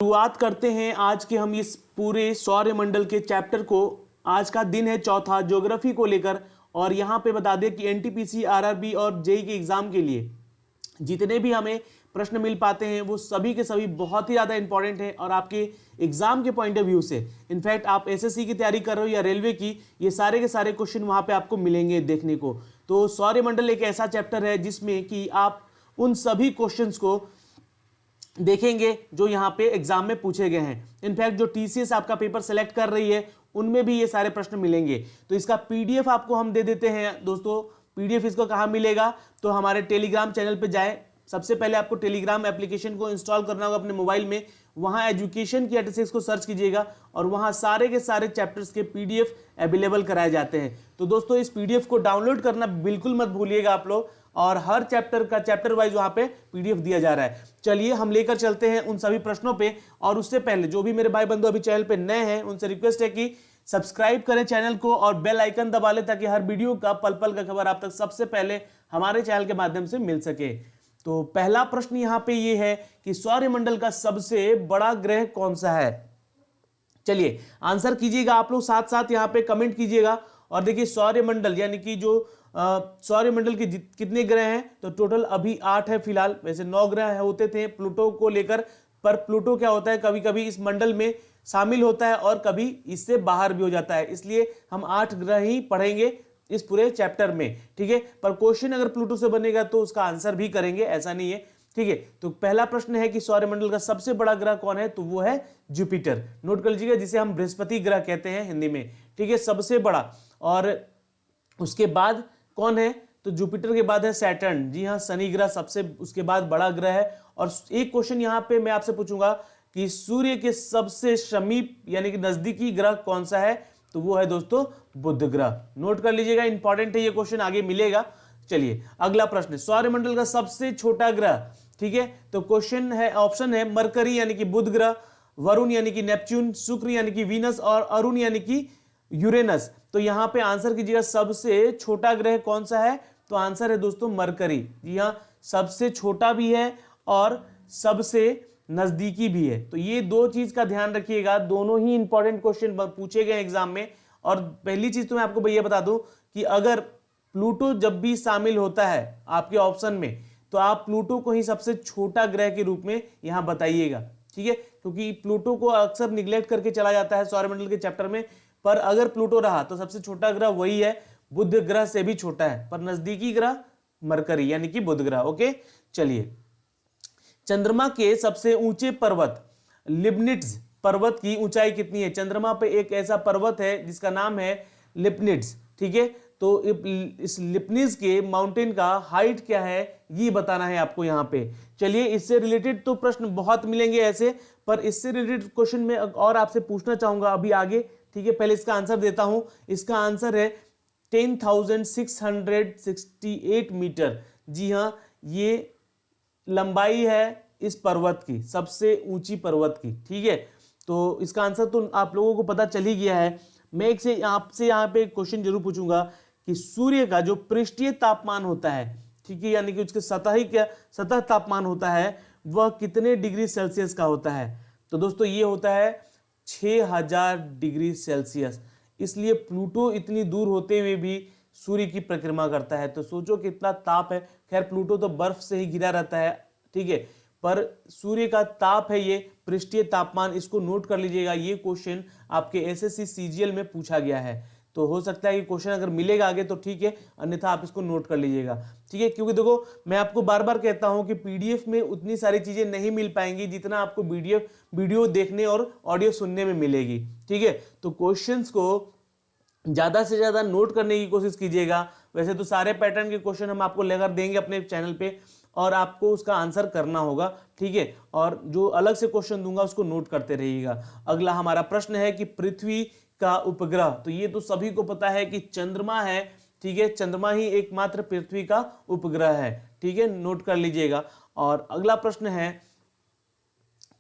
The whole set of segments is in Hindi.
शुरुआत करते हैं आज के हम इस पूरे सौरमंडल के चैप्टर को। आज का दिन है चौथा ज्योग्राफी को लेकर, और यहाँ पे बता दें कि एनटीपीसी, आरआरबी और जेईई के एग्जाम के लिए जितने भी हमें प्रश्न मिल पाते हैं वो सभी के सभी बहुत ही ज़्यादा इंपॉर्टेंट है। और आपके एग्जाम के पॉइंट ऑफ व्यू से, इनफैक्ट आप एसएससी की तैयारी कर रहे हो या रेलवे की, ये सारे के सारे क्वेश्चन वहाँ पे आपको मिलेंगे देखने को। तो सौरमंडल एक ऐसा चैप्टर है जिसमें कि आप उन सभी क्वेश्चंस को देखेंगे जो यहाँ पे एग्जाम में पूछे गए हैं। इनफैक्ट जो टीसीएस आपका पेपर सेलेक्ट कर रही है उनमें भी ये सारे प्रश्न मिलेंगे। तो इसका पीडीएफ आपको हम दे देते हैं दोस्तों। पीडीएफ इसको कहाँ मिलेगा, तो हमारे टेलीग्राम चैनल पे जाए। सबसे पहले आपको टेलीग्राम एप्लीकेशन को इंस्टॉल करना होगा अपने मोबाइल में। वहाँ एजुकेशन की एटसेस को सर्च कीजिएगा और वहाँ सारे के सारे चैप्टर्स के पीडीएफ अवेलेबल कराए जाते हैं। तो दोस्तों इस पीडीएफ को डाउनलोड करना बिल्कुल मत भूलिएगा आप लोग, और हर चैप्टर का चैप्टर वाइज वहाँ पे पीडीएफ दिया जा रहा है। चलिए हम लेकर चलते हैं उन सभी प्रश्नों पे। और उससे पहले जो भी मेरे भाई बंधु अभी चैनल पे नए हैं उनसे रिक्वेस्ट है कि सब्सक्राइब करें चैनल को और बेल आइकन दबा लें, ताकि हर वीडियो का पल पल का खबर आप तक सबसे पहले हमारे चैनल के माध्यम से मिल सके। तो पहला प्रश्न यहाँ पे ये है कि सौरमंडल का सबसे बड़ा ग्रह कौन सा है। चलिए आंसर कीजिएगा आप लोग, साथ साथ यहाँ पे कमेंट कीजिएगा। और देखिए सौरमंडल यानी कि जो सौरमंडल के कितने ग्रह हैं, तो टोटल अभी 8 है फिलहाल। वैसे 9 ग्रह होते थे प्लूटो को लेकर, पर प्लूटो क्या होता है कभी कभी इस मंडल में शामिल होता है और कभी इससे बाहर भी हो जाता है, इसलिए हम 8 ग्रह ही पढ़ेंगे इस पूरे चैप्टर में, ठीक है। पर क्वेश्चन अगर प्लूटो से बनेगा तो उसका आंसर भी करेंगे, ऐसा नहीं है, ठीक है। तो पहला प्रश्न है कि सौरमंडल का सबसे बड़ा ग्रह कौन है, तो वो है जुपिटर। नोट कर लीजिएगा, जिसे हम बृहस्पति ग्रह कहते हैं हिंदी में, ठीक है, सबसे बड़ा। और उसके बाद कौन है, तो जुपिटर के बाद है सैटर्न। जी हाँ, शनि ग्रह सबसे उसके बाद बड़ा ग्रह है। और एक क्वेश्चन यहाँ पे मैं आपसे पूछूंगा कि सूर्य के सबसे समीप यानी कि नजदीकी ग्रह कौन सा है, तो वो है दोस्तों बुध ग्रह। नोट कर लीजिएगा, इंपॉर्टेंट है ये क्वेश्चन, आगे मिलेगा। चलिए अगला प्रश्न, सौरमंडल का सबसे छोटा ग्रह, ठीक है। तो क्वेश्चन है, ऑप्शन है मरकरी यानी कि बुध ग्रह, वरुण यानी कि नेपच्यून, शुक्र यानी कि वीनस और अरुण यानी कि यूरेनस। तो यहाँ पे आंसर कीजिएगा सबसे छोटा ग्रह कौन सा है, तो आंसर है दोस्तों मरकरी। जी हाँ, सबसे छोटा भी है और सबसे नजदीकी भी है। तो ये दो चीज का ध्यान रखिएगा, दोनों ही इंपॉर्टेंट क्वेश्चन पूछे गए एग्जाम में। और पहली चीज तो मैं आपको भैया बता दूं कि अगर प्लूटो जब भी शामिल होता है आपके ऑप्शन में, तो आप प्लूटो को ही सबसे छोटा ग्रह के रूप में यहां बताइएगा, ठीक है, क्योंकि प्लूटो को अक्सर निग्लेक्ट करके चला जाता है सौरमंडल के चैप्टर में। पर अगर प्लूटो रहा तो सबसे छोटा ग्रह वही है, बुध ग्रह से भी छोटा है, पर नजदीकी ग्रह मरकरी यानी कि बुध ग्रह। ओके, चलिए चंद्रमा के सबसे ऊंचे पर्वत लिबनिट्ज पर्वत की ऊंचाई कितनी है। चंद्रमा पे एक ऐसा पर्वत है जिसका नाम है लिबनिट्ज, ठीक है। तो इस लिबनिट्ज के माउंटेन का हाइट क्या है ये बताना है आपको यहाँ पे। चलिए इससे रिलेटेड तो प्रश्न बहुत मिलेंगे ऐसे, पर इससे रिलेटेड क्वेश्चन में और आपसे पूछना चाहूंगा अभी आगे, ठीक है। पहले इसका आंसर देता हूं, इसका आंसर है 10,668 मीटर। जी हाँ, ये लंबाई है इस पर्वत की, सबसे ऊंची पर्वत की, ठीक है। तो इसका आंसर तो आप लोगों को पता चल ही गया है। मैं एक से आपसे यहाँ पे क्वेश्चन जरूर पूछूंगा कि सूर्य का जो पृष्ठीय तापमान होता है, ठीक है, यानी कि उसके सतह तापमान होता है, वह कितने डिग्री सेल्सियस का होता है। तो दोस्तों ये होता है 6000 डिग्री सेल्सियस। इसलिए प्लूटो इतनी दूर होते हुए भी सूर्य की परिक्रमा करता है। तो सोचो कितना ताप है। खैर प्लूटो तो बर्फ से ही घिरा रहता है, ठीक है, पर सूर्य का ताप है ये पृष्ठीय तापमान। इसको नोट कर लीजिएगा, ये क्वेश्चन आपके एसएससी सीजीएल में पूछा गया है। तो हो सकता है कि क्वेश्चन अगर मिलेगा आगे तो ठीक है, अन्यथा आप इसको नोट कर लीजिएगा, ठीक है। क्योंकि देखो मैं आपको बार बार कहता हूं कि पीडीएफ में उतनी सारी चीजें नहीं मिल पाएंगी जितना आपको वीडियो देखने और ऑडियो सुनने में मिलेगी, ठीक है। तो क्वेश्चंस को ज्यादा से ज्यादा नोट करने की कोशिश कीजिएगा। वैसे तो सारे पैटर्न के क्वेश्चन हम आपको लेकर देंगे अपने चैनल पे, और आपको उसका आंसर करना होगा, ठीक है। और जो अलग से क्वेश्चन दूंगा उसको नोट करते रहिएगा। अगला हमारा प्रश्न है कि पृथ्वी का उपग्रह, तो ये तो सभी को पता है कि चंद्रमा है, ठीक है, चंद्रमा ही एकमात्र पृथ्वी का उपग्रह है, ठीक है, नोट कर लीजिएगा। और अगला प्रश्न है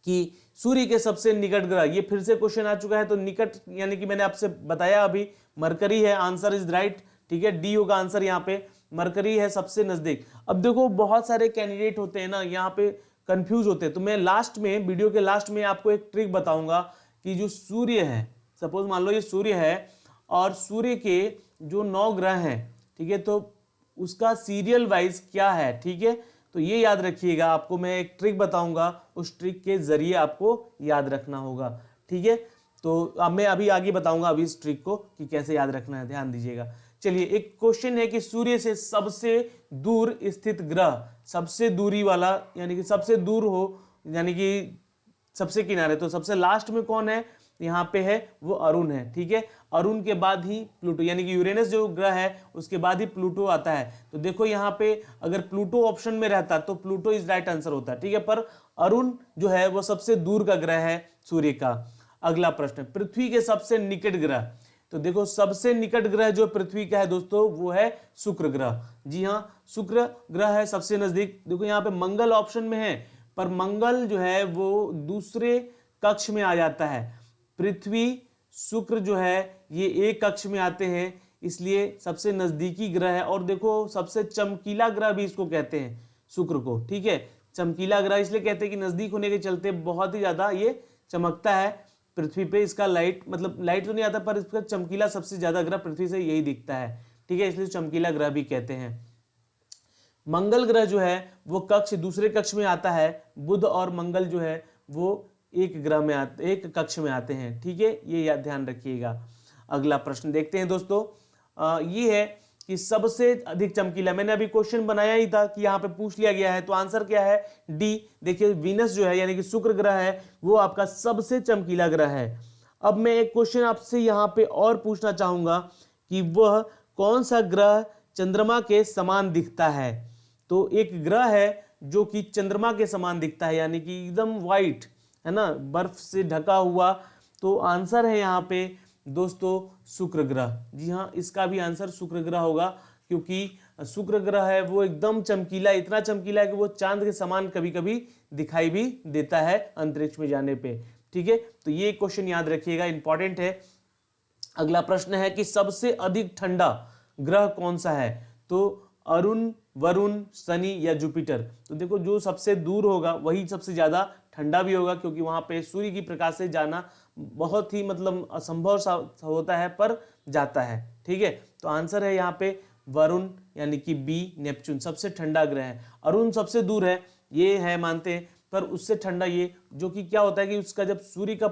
कि सूर्य के सबसे निकट ग्रह, ये फिर से क्वेश्चन आ चुका है। तो निकट यानी कि मैंने आपसे बताया अभी मरकरी है, आंसर इज राइट, ठीक है, डी होगा आंसर यहाँ पे, मरकरी है सबसे नजदीक। अब देखो बहुत सारे कैंडिडेट होते हैं ना, यहाँ पे कंफ्यूज होते हैं, तो मैं लास्ट में, वीडियो के लास्ट में आपको एक ट्रिक बताऊंगा कि जो सूर्य है, सपोज मान लो ये सूर्य है और सूर्य के जो 9 ग्रह हैं, ठीक है, तो उसका सीरियल वाइज क्या है, ठीक है, तो ये याद रखिएगा। आपको मैं एक ट्रिक बताऊंगा, उस ट्रिक के जरिए आपको याद रखना होगा, ठीक है। तो अब मैं अभी आगे बताऊंगा अभी इस ट्रिक को कि कैसे याद रखना है, ध्यान दीजिएगा। चलिए, एक क्वेश्चन है कि सूर्य से सबसे दूर स्थित ग्रह, सबसे दूरी वाला यानी कि सबसे दूर हो, यानी कि सबसे किनारे, तो सबसे लास्ट में कौन है, यहाँ पे है वो अरुण है, ठीक है। अरुण के बाद ही प्लूटो, यानी कि यूरेनस जो ग्रह है उसके बाद ही प्लूटो आता है। तो देखो यहाँ पे अगर प्लूटो ऑप्शन में रहता तो प्लूटो इज राइट आंसर होता, ठीक है, पर अरुण जो है वो सबसे दूर का ग्रह है सूर्य का। अगला प्रश्न, पृथ्वी के सबसे निकट ग्रह, तो देखो सबसे निकट ग्रह जो पृथ्वी का है दोस्तों वो है शुक्र ग्रह। जी हाँ, शुक्र ग्रह है सबसे नजदीक। देखो यहाँ पे मंगल ऑप्शन में है, पर मंगल जो है वो दूसरे कक्ष में आ जाता है। पृथ्वी, शुक्र जो है ये एक कक्ष में आते हैं, इसलिए सबसे नजदीकी ग्रह है। और देखो सबसे चमकीला ग्रह भी इसको कहते हैं, शुक्र को, ठीक है। चमकीला ग्रह इसलिए कहते हैं कि नजदीक होने के चलते बहुत ही ज्यादा ये चमकता है पृथ्वी पे। इसका लाइट, मतलब लाइट तो नहीं आता, पर इसका चमकीला सबसे ज्यादा ग्रह पृथ्वी से यही दिखता है, ठीक है, इसलिए चमकीला ग्रह भी कहते हैं। मंगल ग्रह जो है वो कक्ष, दूसरे कक्ष में आता है। बुध और मंगल जो है वो एक ग्रह में आते, एक कक्ष में आते हैं, ठीक है, ये याद ध्यान रखिएगा। अगला प्रश्न देखते हैं दोस्तों, ये है कि सबसे अधिक चमकीला, मैंने अभी क्वेश्चन बनाया ही था कि यहाँ पे पूछ लिया गया है, तो आंसर क्या है, डी। देखिए वीनस जो है यानी कि शुक्र ग्रह है वो आपका सबसे चमकीला ग्रह है। अब मैं एक क्वेश्चन आपसे यहाँ पे और पूछना चाहूंगा कि वह कौन सा ग्रह चंद्रमा के समान दिखता है। तो एक ग्रह है जो कि चंद्रमा के समान दिखता है, यानी कि एकदम व्हाइट है ना, बर्फ से ढका हुआ। तो आंसर है यहाँ पे दोस्तों शुक्र ग्रह। जी हाँ, इसका भी आंसर शुक्र ग्रह होगा, क्योंकि शुक्र ग्रह है वो एकदम चमकीला, इतना चमकीला है कि वो चांद के समान कभी कभी दिखाई भी देता है अंतरिक्ष में जाने पे, ठीक है। तो ये क्वेश्चन याद रखिएगा, इंपॉर्टेंट है। अगला प्रश्न है कि सबसे अधिक ठंडा ग्रह कौन सा है। तो अरुण, वरुण, शनि या जुपिटर। तो देखो जो सबसे दूर होगा वही सबसे ज्यादा ठंडा भी होगा, क्योंकि वहां पे सूर्य की प्रकाश से जाना बहुत ही मतलब असंभव सा होता है, पर जाता है, ठीक है। तो आंसर है यहाँ पे वरुण, यानी कि बी, नेपच्यून सबसे ठंडा ग्रह है। अरुण सबसे दूर है, ये है मानते हैं, पर उससे ठंडा ये, जो कि क्या होता है कि उसका जब सूर्य का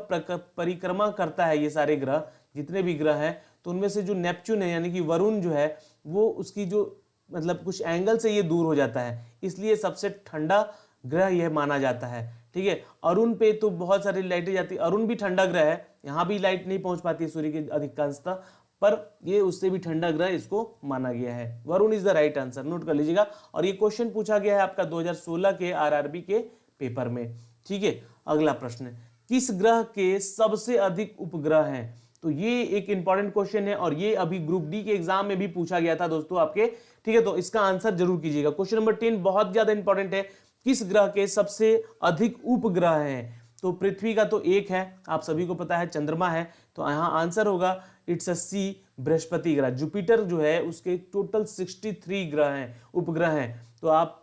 परिक्रमा करता है, ये सारे ग्रह जितने भी ग्रह हैं, तो उनमें से जो नेपच्यून है यानी कि वरुण जो है वो उसकी जो मतलब कुछ एंगल से ये दूर हो जाता है, इसलिए सबसे ठंडा ग्रह यह माना जाता है, ठीक है। अरुण पे तो बहुत सारी लाइटें जाती है, अरुण भी ठंडा ग्रह है, यहाँ भी लाइट नहीं पहुंच पाती है सूर्य की अधिकांशता, पर ये उससे भी ठंडा ग्रह इसको माना गया है। Varun is the right answer, note कर लीजिएगा। और ये क्वेश्चन पूछा गया है आपका 2016 के आरआरबी के पेपर में, ठीक है। अगला प्रश्न, किस ग्रह के सबसे अधिक उपग्रह हैं। तो ये एक इंपॉर्टेंट क्वेश्चन है और ये अभी ग्रुप डी के एग्जाम में भी पूछा गया था दोस्तों आपके, ठीक है। तो इसका आंसर जरूर कीजिएगा। क्वेश्चन नंबर 10 बहुत ज्यादा इंपॉर्टेंट है, किस ग्रह के सबसे अधिक उपग्रह हैं। तो पृथ्वी का तो एक है, आप सभी को पता है, चंद्रमा है, तो यहाँ आंसर होगा इट्स अ सी, बृहस्पति ग्रह। जुपिटर जो है उसके टोटल 63 ग्रह हैं, उपग्रह हैं। तो आप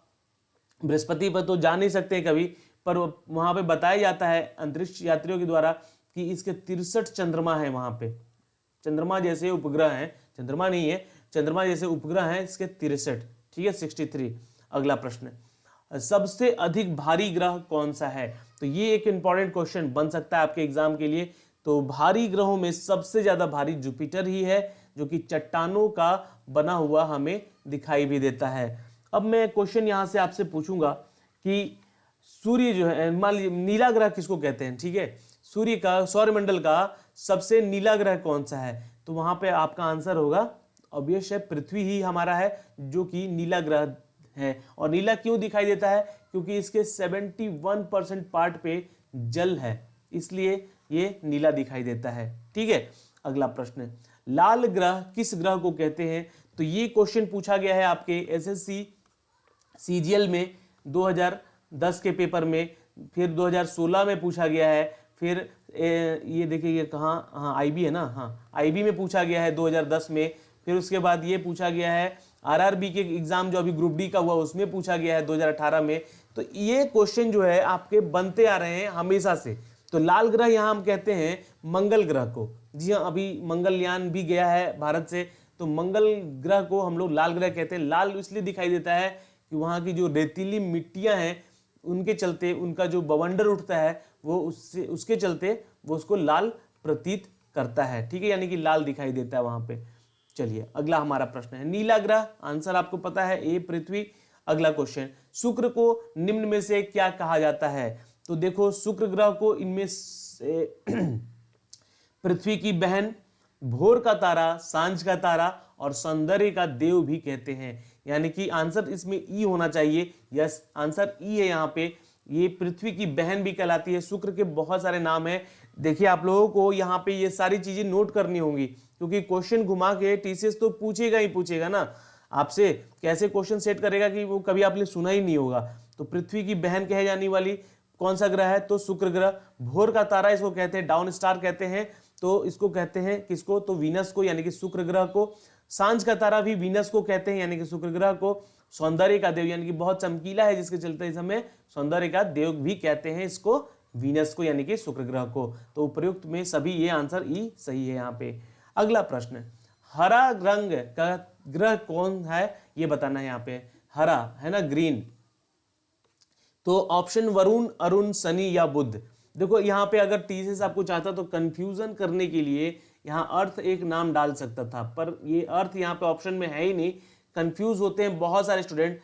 बृहस्पति पर तो जा नहीं सकते कभी, पर वहां पे बताया जाता है अंतरिक्ष यात्रियों के द्वारा कि इसके 63 चंद्रमा है वहां पे, चंद्रमा जैसे उपग्रह हैं, चंद्रमा नहीं है, चंद्रमा जैसे उपग्रह हैं इसके 63, ठीक है, 63। अगला प्रश्न, सबसे अधिक भारी ग्रह कौन सा है। तो ये एक इंपॉर्टेंट क्वेश्चन बन सकता है आपके एग्जाम के लिए। तो भारी ग्रहों में सबसे ज्यादा भारी जुपिटर ही है, जो कि चट्टानों का बना हुआ हमें दिखाई भी देता है। अब मैं क्वेश्चन यहां से आपसे पूछूंगा कि सूर्य जो है, मान लीजिए नीला ग्रह किसको कहते हैं, ठीक है, सूर्य का, सौरमंडल का सबसे नीला ग्रह कौन सा है। तो वहां पे आपका आंसर होगा ऑब्वियस है, पृथ्वी ही हमारा है जो कि नीला ग्रह है। और नीला क्यों दिखाई देता है, क्योंकि इसके 71% पार्ट पे जल है, इसलिए ये नीला दिखाई देता है, ठीक है। अगला प्रश्न, लाल ग्रह किस ग्रह को कहते हैं। तो ये क्वेश्चन पूछा गया है आपके एसएससी सीजीएल में 2010 के पेपर में, फिर 2016 में पूछा गया है, फिर ये देखिए ये कहाँ, हाँ आईबी है ना, हाँ आईबी में पूछा गया है 2010 में, फिर उसके बाद ये पूछा गया है आरआरबी के एग्जाम जो अभी ग्रुप डी का हुआ उसमें पूछा गया है 2018 में, तो ये क्वेश्चन जो है आपके बनते आ रहे हैं हमेशा से। तो लाल ग्रह यहाँ हम कहते हैं मंगल ग्रह को। जी हाँ, अभी मंगलयान भी गया है भारत से, तो मंगल ग्रह को हम लोग लाल ग्रह कहते हैं। लाल इसलिए दिखाई देता है कि वहाँ की जो रेतीली मिट्टियाँ हैं उनके चलते उनका जो बवंडर उठता है वो उससे उसके चलते वो उसको लाल प्रतीत करता है। ठीक है, यानी कि लाल दिखाई देता है वहां पे। चलिए अगला हमारा प्रश्न है नीला ग्रह। आंसर आपको पता है ए पृथ्वी। अगला क्वेश्चन, शुक्र को निम्न में से क्या कहा जाता है? तो देखो शुक्र ग्रह को इनमें से पृथ्वी की बहन, भोर का तारा, सांझ का तारा और सौंदर्य का देव भी कहते हैं। यानी कि आंसर इसमें ई होना चाहिए। यस, आंसर ई है यहाँ पे। ये पृथ्वी की बहन भी कहलाती है। शुक्र के बहुत सारे नाम हैं। देखिए आप लोगों को यहाँ पे ये सारी चीजें नोट करनी होंगी, क्योंकि क्वेश्चन घुमा के टीसीएस तो पूछेगा ही पूछेगा ना आपसे। कैसे क्वेश्चन सेट करेगा कि वो कभी आपने सुना ही नहीं होगा। तो पृथ्वी की बहन कहे जाने वाली कौन सा ग्रह है? तो शुक्र ग्रह। भोर का तारा इसको कहते हैं, डाउन स्टार कहते हैं। तो इसको कहते हैं किसको? तो वीनस को, यानी कि शुक्र ग्रह को। सांझ का तारा भी वीनस को कहते हैं, यानी कि शुक्र ग्रह को। सौंदर्य का देव, यानी कि बहुत चमकीला है जिसके चलते इस समय सौंदर्य का देव भी कहते हैं इसको, वीनस को, यानी कि शुक्र ग्रह को। तो उपयुक्त में सभी ये आंसर ई सही है यहाँ पे। अगला प्रश्न, हरा रंग का ग्रह कौन है ये बताना है यहाँ पे। हरा है ना, ग्रीन। तो ऑप्शन वरुण, अरुण, शनि या बुध। देखो यहाँ पे अगर टीसीएस आपको चाहता तो कंफ्यूजन करने के लिए यहाँ अर्थ एक नाम डाल सकता था, पर ये अर्थ यहाँ पे ऑप्शन में है ही नहीं। कंफ्यूज होते हैं बहुत सारे स्टूडेंट,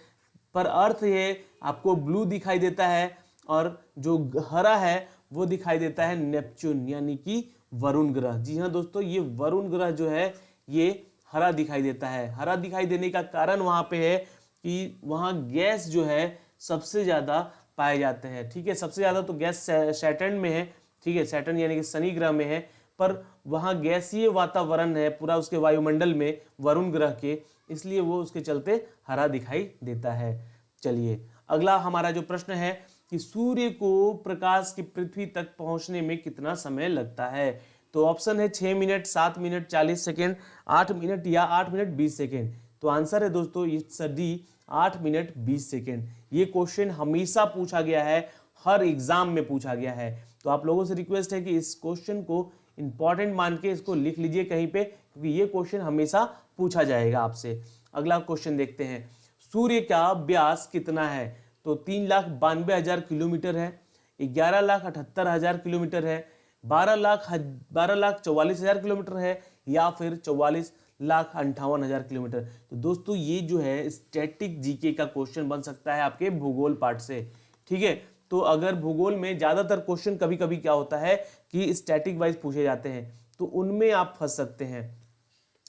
पर अर्थ ये आपको ब्लू दिखाई देता है और जो हरा है वो दिखाई देता है नेपच्यून, यानी कि वरुण ग्रह। जी हाँ दोस्तों, ये वरुण ग्रह जो है ये हरा दिखाई देता है। हरा दिखाई देने का कारण वहां पे है कि वहां गैस जो है सबसे ज्यादा पाए जाते हैं। ठीक है, सबसे ज्यादा तो गैस सैटर्न में है। ठीक है, सैटर्न यानी कि शनि ग्रह में है, पर वहां गैसीय वातावरण है पूरा उसके वायुमंडल में वरुण ग्रह के, इसलिए वो उसके चलते हरा दिखाई देता है। चलिए अगला हमारा जो प्रश्न है कि सूर्य को प्रकाश की पृथ्वी तक पहुंचने में कितना समय लगता है? तो ऑप्शन है 6 मिनट, 7 मिनट, 40 सेकेंड, 8 मिनट या 8 मिनट 20 सेकेंड। तो आंसर है दोस्तों इट्स डी, 8 मिनट 20 सेकेंड। ये क्वेश्चन हमेशा पूछा गया है, हर एग्जाम में पूछा गया है। तो आप लोगों से रिक्वेस्ट है कि इस क्वेश्चन को इंपॉर्टेंट मान के इसको लिख लीजिए कहीं पे, क्योंकि ये क्वेश्चन हमेशा पूछा जाएगा आपसे। अगला क्वेश्चन देखते हैं, सूर्य का व्यास कितना है? तो 3,92,000 किलोमीटर है, 11,78,000 किलोमीटर है, 12,44,000 किलोमीटर है, या फिर 44,58,000 किलोमीटर। तो दोस्तों ये जो है स्टैटिक जीके का क्वेश्चन बन सकता है आपके भूगोल पार्ट से। ठीक है, तो अगर भूगोल में ज्यादातर क्वेश्चन कभी कभी क्या होता है कि स्टैटिक वाइज पूछे जाते हैं, तो उनमें आप फंस सकते हैं।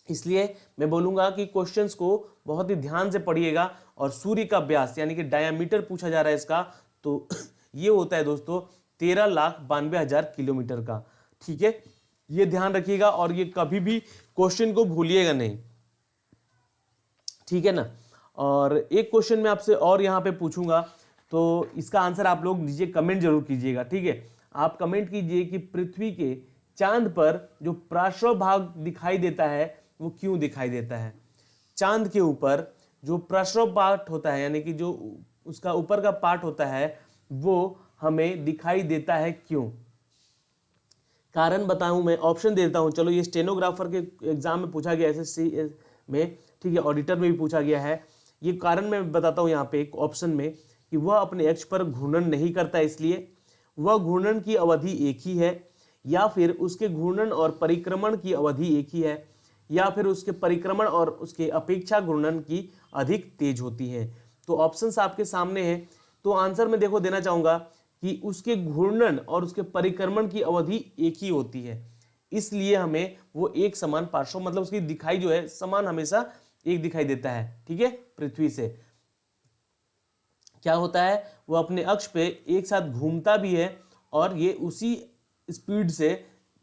इसलिए मैं बोलूंगा कि क्वेश्चंस को बहुत ही ध्यान से पढ़िएगा। और सूर्य का व्यास यानी कि डायमीटर पूछा जा रहा है इसका, तो ये होता है दोस्तों 13,92,000 किलोमीटर का। ठीक है, ये ध्यान रखिएगा और ये कभी भी क्वेश्चन को भूलिएगा नहीं। ठीक है ना। और एक क्वेश्चन मैं आपसे और यहाँ पे पूछूंगा, तो इसका आंसर आप लोग नीचे कमेंट जरूर कीजिएगा। ठीक है, आप कमेंट कीजिए कि पृथ्वी के चांद पर जो प्राश्रव भाग दिखाई देता है वो क्यों दिखाई देता है? चांद के ऊपर जो प्राश्रव पार्ट होता है, यानी कि जो उसका ऊपर का पार्ट होता है, वो हमें दिखाई देता है क्यों? कारण बताऊं मैं, ऑप्शन देता हूं। चलो, ये स्टेनोग्राफर के एग्जाम में पूछा गया, एसएससी में। ठीक है, ऑडिटर में भी पूछा गया है। ये कारण मैं बताता हूं यहाँ पे एक ऑप्शन में, कि वह अपने अक्ष पर घूर्णन नहीं करता, इसलिए वह घूर्णन की अवधि एक ही है, या फिर उसके घूर्णन और परिक्रमण की अवधि एक ही है, या फिर उसके परिक्रमण और उसके अपेक्षा घूर्णन की अधिक तेज होती है। तो ऑप्शंस आपके सामने हैं। तो आंसर में देखो देना चाहूंगा कि उसके घूर्णन और उसके परिक्रमण की अवधि एक ही होती है, इसलिए हमें वो एक समान पार्श्व, मतलब उसकी दिखाई जो है समान हमेशा एक दिखाई देता है। ठीक है, पृथ्वी से क्या होता है, वो अपने अक्ष पे एक साथ घूमता भी है और ये उसी स्पीड से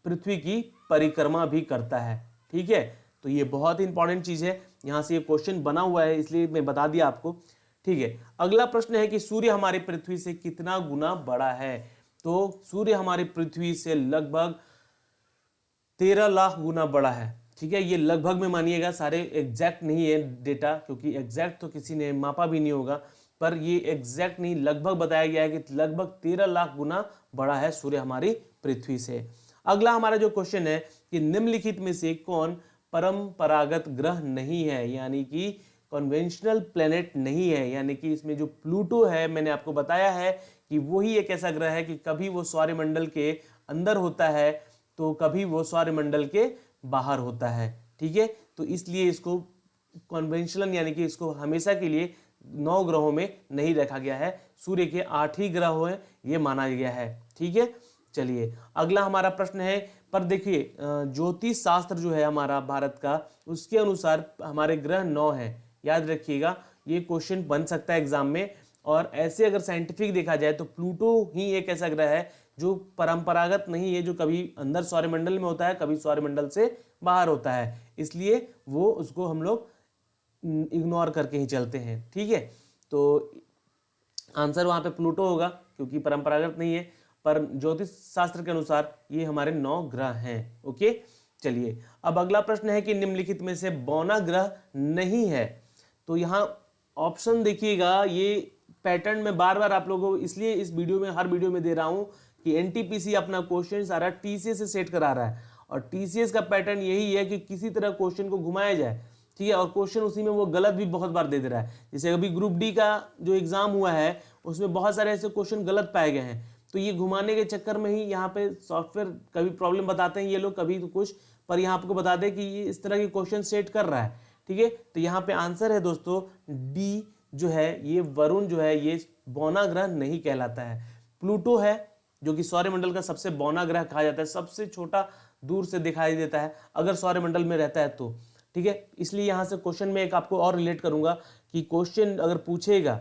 पृथ्वी की परिक्रमा भी करता है। ठीक है, तो ये बहुत ही इंपॉर्टेंट चीज है, यहां से ये क्वेश्चन बना हुआ है इसलिए मैं बता दिया आपको। ठीक है, अगला प्रश्न है कि सूर्य हमारे पृथ्वी से कितना गुना बड़ा है? तो सूर्य हमारे पृथ्वी से लगभग 13 लाख गुना बड़ा है। ठीक है, ये लगभग में मानिएगा, सारे एग्जैक्ट नहीं है डेटा, क्योंकि एग्जैक्ट तो किसी ने मापा भी नहीं होगा। पर ये एग्जैक्ट नहीं, लगभग बताया गया है कि लगभग 13 लाख गुना बड़ा है सूर्य हमारी पृथ्वी से। अगला हमारा जो क्वेश्चन है कि निम्नलिखित में से कौन परंपरागत ग्रह नहीं है, यानी कि कन्वेंशनल प्लेनेट नहीं है, यानी कि इसमें जो प्लूटो है मैंने आपको बताया है कि वही एक ऐसा ग्रह है कि कभी वो सौरमंडल के अंदर होता है तो कभी वो सौरमंडल के बाहर होता है। ठीक है, तो इसलिए इसको कन्वेंशनल यानी कि इसको हमेशा के लिए 9 ग्रहों में नहीं रखा गया है, सूर्य के 8 ही ग्रह हैं ये माना गया है। ठीक है, चलिए अगला हमारा प्रश्न है, पर देखिए ज्योतिष शास्त्र जो है हमारा भारत का, उसके अनुसार हमारे ग्रह 9 हैं, याद रखिएगा ये क्वेश्चन बन सकता है एग्जाम में। और ऐसे अगर साइंटिफिक देखा जाए तो प्लूटो ही एक ऐसा ग्रह है जो परंपरागत नहीं है, जो कभी अंदर सौरमंडल में होता है कभी सौरमंडल से बाहर होता है, इसलिए वो उसको हम लोग इग्नोर करके ही चलते हैं। ठीक है, तो आंसर वहां पे प्लूटो होगा क्योंकि परंपरागत नहीं है, पर ज्योतिष शास्त्र के अनुसार ये हमारे 9 ग्रह हैं। ओके, चलिए अब अगला प्रश्न है कि निम्नलिखित में से बौना ग्रह नहीं है। तो यहाँ ऑप्शन देखिएगा, ये पैटर्न में बार बार आप लोगों को इसलिए इस वीडियो में हर वीडियो में दे रहा हूं कि एनटीपीसी अपना क्वेश्चन सारा टीसीएस से सेट करा रहा है, और टीसीएस का पैटर्न यही है कि किसी तरह क्वेश्चन को घुमाया जाए। ठीक है, और क्वेश्चन उसी में वो गलत भी बहुत बार दे रहा है। जैसे अभी ग्रुप डी का जो एग्जाम हुआ है उसमें बहुत सारे ऐसे क्वेश्चन गलत पाए गए हैं, तो ये घुमाने के चक्कर में ही यहाँ पे सॉफ्टवेयर कभी प्रॉब्लम बताते हैं ये लोग, कभी तो कुछ, पर यहाँ आपको बता दें कि ये इस तरह के क्वेश्चन सेट कर रहा है। ठीक है, तो यहाँ पे आंसर है दोस्तों डी जो है, ये वरुण जो है ये बौना ग्रह नहीं कहलाता है। प्लूटो है जो कि सौरमंडल का सबसे बौना ग्रह कहा जाता है, सबसे छोटा दूर से दिखाई देता है अगर सौरमंडल में रहता है तो। ठीक है, इसलिए यहाँ से क्वेश्चन में एक आपको और रिलेट करूंगा कि क्वेश्चन अगर पूछेगा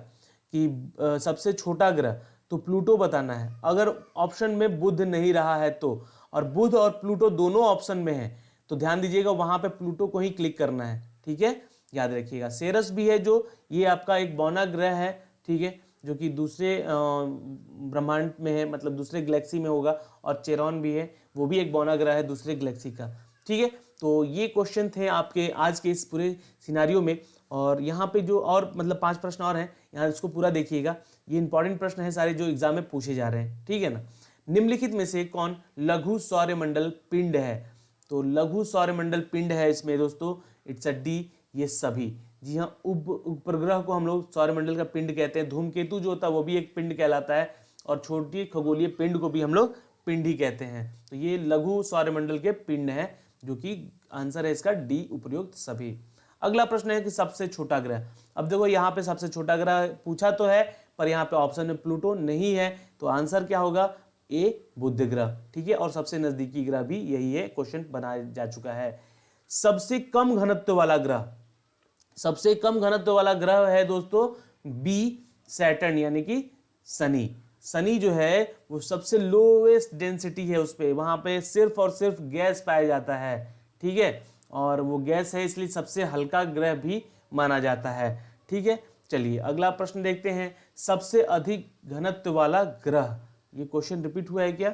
कि सबसे छोटा ग्रह तो प्लूटो बताना है, अगर ऑप्शन में बुध नहीं रहा है तो, और बुध और प्लूटो दोनों ऑप्शन में है तो ध्यान दीजिएगा वहां पे प्लूटो को ही क्लिक करना है। ठीक है, याद रखिएगा। सेरस भी है जो ये आपका एक बौना ग्रह है, ठीक है, जो कि दूसरे ब्रह्मांड में है, मतलब दूसरे गैलेक्सी में होगा, और चेरॉन भी है, वो भी एक बौना ग्रह है दूसरे गैलेक्सी का। ठीक है, तो ये क्वेश्चन थे आपके आज के इस पूरे सिनारियो में, और यहाँ पे जो और मतलब 5 प्रश्न और हैं, यहाँ इसको पूरा देखिएगा, ये इंपॉर्टेंट प्रश्न है सारे जो एग्जाम में पूछे जा रहे हैं। ठीक है ना, निम्नलिखित में से कौन लघु सौरमंडल पिंड है? तो लघु सौरमंडल पिंड है इसमें दोस्तों, इट्स अ डी, ये सभी। जी हाँ, उपग्रह को हम लोग सौरमंडल का पिंड कहते हैं। धूमकेतु जो होता है वो भी एक पिंड कहलाता है, और छोटी खगोलीय पिंड को भी हम लोग पिंड ही कहते हैं। तो ये लघु सौरमंडल के पिंड है, जो कि आंसर है इसका डी, उपयुक्त सभी। अगला प्रश्न है कि सबसे छोटा ग्रह। अब देखो यहाँ पे सबसे छोटा ग्रह पूछा तो है, पर यहाँ पे ऑप्शन में प्लूटो नहीं है, तो आंसर क्या होगा? ए, बुध ग्रह। ठीक है, और सबसे नजदीकी ग्रह भी यही है, क्वेश्चन बनाया जा चुका है। सबसे कम घनत्व वाला ग्रह, सबसे कम घनत्व वाला ग्रह है दोस्तों बी, सैटर्न, यानी कि शनि। शनि जो है वो सबसे लोवेस्ट डेंसिटी है, उस पे वहां पे सिर्फ और सिर्फ गैस पाया जाता है। ठीक है, और वो गैस है इसलिए सबसे हल्का ग्रह भी माना जाता है। ठीक है, चलिए अगला प्रश्न देखते हैं। सबसे अधिक घनत्व वाला ग्रह, ये क्वेश्चन रिपीट हुआ है क्या?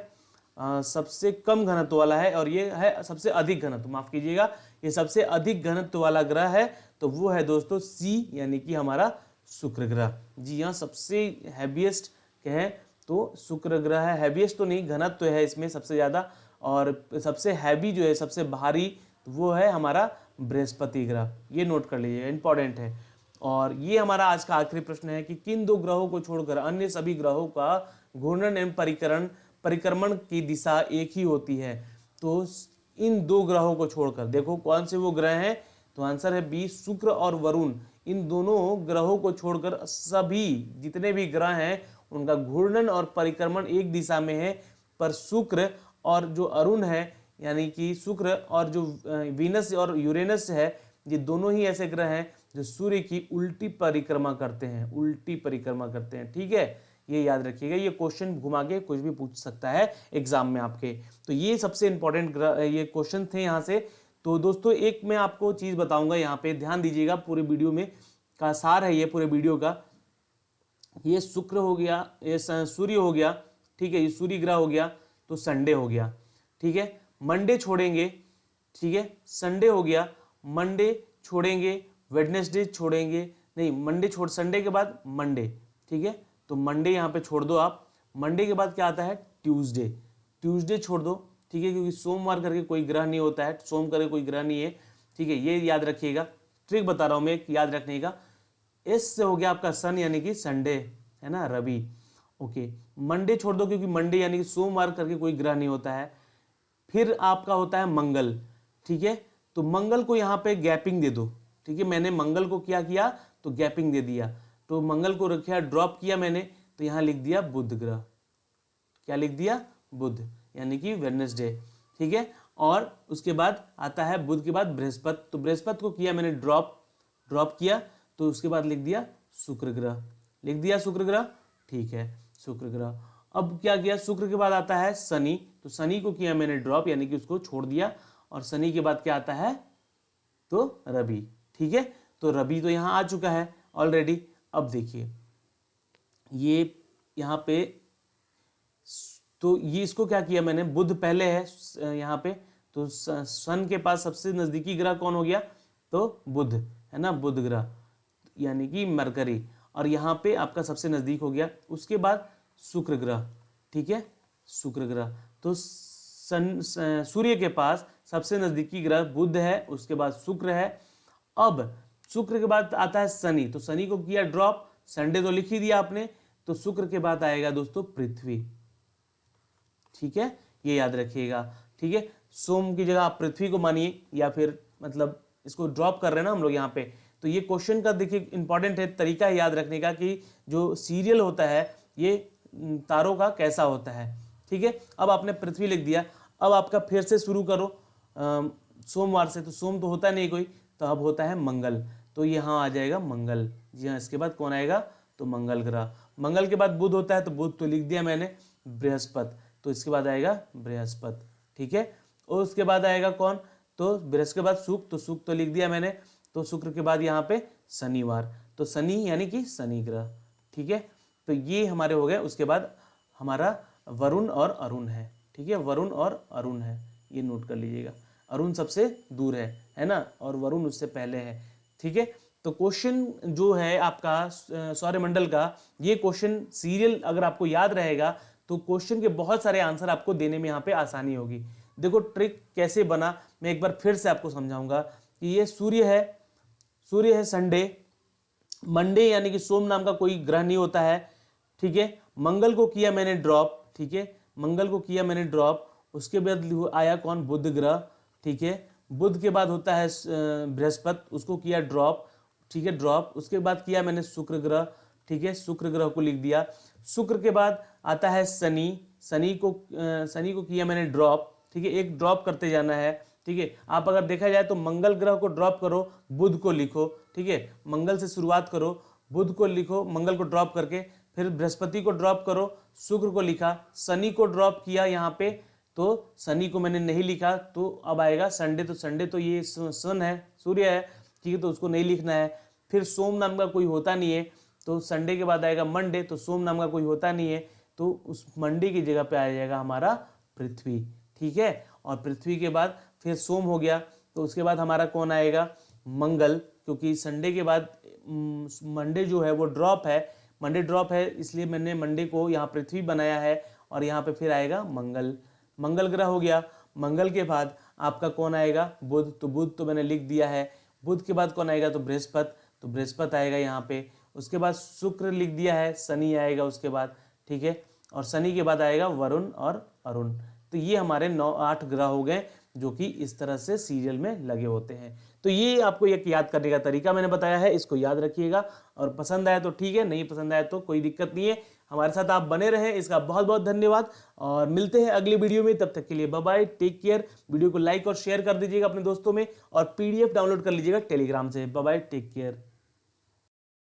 सबसे कम घनत्व वाला है, और ये है सबसे अधिक घनत्व, माफ कीजिएगा, ये सबसे अधिक घनत्व वाला ग्रह है, तो वो है दोस्तों सी, यानी कि हमारा शुक्र ग्रह। जी हाँ, सबसे हैवीएस्ट कहें तो शुक्र ग्रह है। हैवीएस्ट तो नहीं, घनत्व है इसमें सबसे ज्यादा, और सबसे हैवी जो है, सबसे भारी, वो है हमारा बृहस्पति ग्रह। ये नोट कर लीजिएगा, इंपॉर्टेंट है। और ये हमारा आज का आखिरी प्रश्न है कि किन 2 ग्रहों को छोड़कर अन्य सभी ग्रहों का घूर्णन एवं परिक्रमण की दिशा एक ही होती है? तो इन 2 ग्रहों को छोड़कर देखो कौन से वो ग्रह हैं, तो आंसर है बी, शुक्र और वरुण। इन दोनों ग्रहों को छोड़कर सभी जितने भी ग्रह हैं उनका घूर्णन और परिक्रमण एक दिशा में है, पर शुक्र और जो अरुण है, यानी कि शुक्र और जो वीनस और यूरेनस है, ये दोनों ही ऐसे ग्रह हैं जो सूर्य की उल्टी परिक्रमा करते हैं, उल्टी परिक्रमा करते हैं। ठीक है, ये याद रखिएगा, ये क्वेश्चन घुमा के कुछ भी पूछ सकता है एग्जाम में आपके। तो ये सबसे इंपॉर्टेंट ये क्वेश्चन थे यहाँ से। तो दोस्तों एक मैं आपको चीज बताऊंगा, यहाँ पे ध्यान दीजिएगा, पूरे वीडियो में का सार है ये पूरे वीडियो का। ये शुक्र हो गया, ये सूर्य हो गया, ठीक है, ये सूर्य ग्रह हो गया, तो संडे हो गया। ठीक है, मंडे छोड़ेंगे, ठीक है, संडे हो गया, मंडे छोड़ेंगे, वेडनेसडे छोड़ेंगे, नहीं मंडे छोड़, संडे के बाद मंडे, ठीक है, तो मंडे यहाँ पे छोड़ दो आप। मंडे के बाद क्या आता है, ट्यूसडे, ट्यूसडे छोड़ दो, ठीक है, क्योंकि सोमवार करके कोई ग्रह नहीं होता है, सोम करके कोई ग्रह नहीं है, ठीक है, ये याद रखिएगा, ट्रिक बता रहा हूँ मैं एक याद रखने का। एस से हो गया आपका सन यानी कि संडे, है ना, रवि, ओके। मंडे छोड़ दो क्योंकि मंडे यानी कि सोमवार करके कोई ग्रह नहीं होता है। फिर आपका होता है मंगल, ठीक है, तो मंगल को यहाँ पे गैपिंग दे दो, ठीक है, मैंने मंगल को क्या किया तो गैपिंग दे दिया, तो मंगल को रखा ड्रॉप किया मैंने, तो यहाँ लिख दिया बुध ग्रह, क्या लिख दिया, बुध यानी कि वेडनेसडे, ठीक है। और उसके बाद आता है बुध के बाद बृहस्पति, तो बृहस्पति को किया मैंने ड्रॉप किया, तो उसके बाद लिख दिया शुक्र ग्रह, लिख दिया शुक्र ग्रह, ठीक है, शुक्र ग्रह। अब क्या किया, शुक्र के बाद आता है शनि, तो शनि को किया मैंने ड्रॉप यानी कि उसको छोड़ दिया, और शनि के बाद क्या आता है तो रवि, ठीक है, तो रवि तो यहाँ आ चुका है ऑलरेडी। अब देखिए ये यहाँ पे, तो ये इसको क्या किया मैंने, बुध पहले है यहाँ पे, तो सन के पास सबसे नजदीकी ग्रह कौन हो गया, तो बुध, है ना, बुध ग्रह यानी कि मरकरी, और यहाँ पे आपका सबसे नजदीक हो गया। उसके बाद शुक्र ग्रह, ठीक है, शुक्र ग्रह, तो सूर्य के पास सबसे नजदीकी ग्रह बुध है, उसके बाद शुक्र है। अब शुक्र के बाद आता है शनि, तो शनि को किया ड्रॉप, संडे तो लिख ही दिया आपने, तो शुक्र के बाद आएगा दोस्तों पृथ्वी, ठीक है, ये याद रखिएगा, ठीक है, सोम की जगह आप पृथ्वी को मानिए, या फिर मतलब इसको ड्रॉप कर रहे हैं ना हम लोग यहाँ पे। तो ये क्वेश्चन का देखिए इंपॉर्टेंट है, तरीका है याद रखने का कि जो सीरियल होता है ये तारों का कैसा होता है, ठीक है। अब आपने पृथ्वी लिख दिया, अब आपका फिर से शुरू करो सोमवार से, तो सोम तो होता नहीं कोई, तो अब होता है मंगल, तो यहाँ आ जाएगा मंगल, जी हाँ, इसके बाद कौन आएगा तो मंगल ग्रह। मंगल के बाद बुध होता है, तो बुध तो लिख दिया मैंने, बृहस्पति, तो इसके बाद आएगा बृहस्पति, ठीक है। और उसके बाद आएगा कौन, तो बृहस्पति के बाद शुक्र, तो शुक्र तो लिख दिया मैंने, तो शुक्र के बाद यहाँ पे शनिवार, तो शनि यानी कि शनि ग्रह, ठीक है। तो ये हमारे हो गए। उसके बाद हमारा वरुण और अरुण है, ठीक है, वरुण और अरुण है, ये नोट कर लीजिएगा, अरुण सबसे दूर है ना, और वरुण उससे पहले है, ठीक है। तो क्वेश्चन जो है आपका सौरमंडल का, ये क्वेश्चन सीरियल अगर आपको याद रहेगा तो क्वेश्चन के बहुत सारे आंसर आपको देने में यहाँ पे आसानी होगी। देखो ट्रिक कैसे बना, मैं एक बार फिर से आपको समझाऊंगा कि ये सूर्य है संडे, मंडे यानी कि सोम नाम का कोई ग्रह नहीं होता है, ठीक है। मंगल को किया मैंने ड्रॉप, ठीक है, मंगल को किया मैंने ड्रॉप, उसके बाद आया कौन, बुध ग्रह, ठीक है। बुध के बाद होता है बृहस्पति, उसको किया ड्रॉप, ठीक है, ड्रॉप। उसके बाद किया मैंने शुक्र ग्रह, ठीक है, शुक्र ग्रह को लिख दिया। शुक्र के बाद आता है शनि को किया मैंने ड्रॉप, ठीक है, एक ड्रॉप करते जाना है, ठीक है। आप अगर देखा जाए तो मंगल ग्रह को ड्रॉप करो, बुध को लिखो, ठीक है, मंगल से शुरुआत करो, बुध को लिखो मंगल को ड्रॉप करके, फिर बृहस्पति को ड्रॉप करो, शुक्र को लिखा, शनि को ड्रॉप किया यहाँ पे, तो शनि को मैंने नहीं लिखा, तो अब आएगा संडे, तो संडे तो ये सन है, सूर्य है, ठीक है, तो उसको नहीं लिखना है। फिर सोम नाम का कोई होता नहीं है, तो संडे के बाद आएगा मंडे, तो सोम नाम का कोई होता नहीं है, तो उस मंडे की जगह पे आ जाएगा हमारा पृथ्वी, ठीक है। और पृथ्वी के बाद फिर सोम हो गया, तो उसके बाद हमारा कौन आएगा, मंगल, क्योंकि संडे के बाद मंडे जो है वो ड्रॉप है, मंडे ड्रॉप है, इसलिए मैंने मंडे को यहाँ पृथ्वी बनाया है, और यहाँ पे फिर आएगा मंगल ग्रह हो गया। मंगल के बाद आपका कौन आएगा, बुध, तो बुध तो मैंने लिख दिया है। बुध के बाद कौन आएगा, तो बृहस्पति, तो बृहस्पति आएगा यहाँ पे। उसके बाद शुक्र लिख दिया है, शनि आएगा उसके बाद, ठीक है, और शनि के बाद आएगा वरुण और अरुण। तो ये हमारे 9-8 ग्रह हो गए जो कि इस तरह से सीरियल में लगे होते हैं। तो ये आपको एक याद करने का तरीका मैंने बताया है, इसको याद रखिएगा, और पसंद आया तो ठीक है, नहीं पसंद आया तो कोई दिक्कत नहीं है। हमारे साथ आप बने रहें, इसका बहुत बहुत धन्यवाद, और मिलते हैं अगली वीडियो में। तब तक के लिए bye bye, take care. Video को लाइक और शेयर कर दीजिएगा अपने दोस्तों में, और PDF डाउनलोड कर लीजिएगा टेलीग्राम से। Bye bye, take care.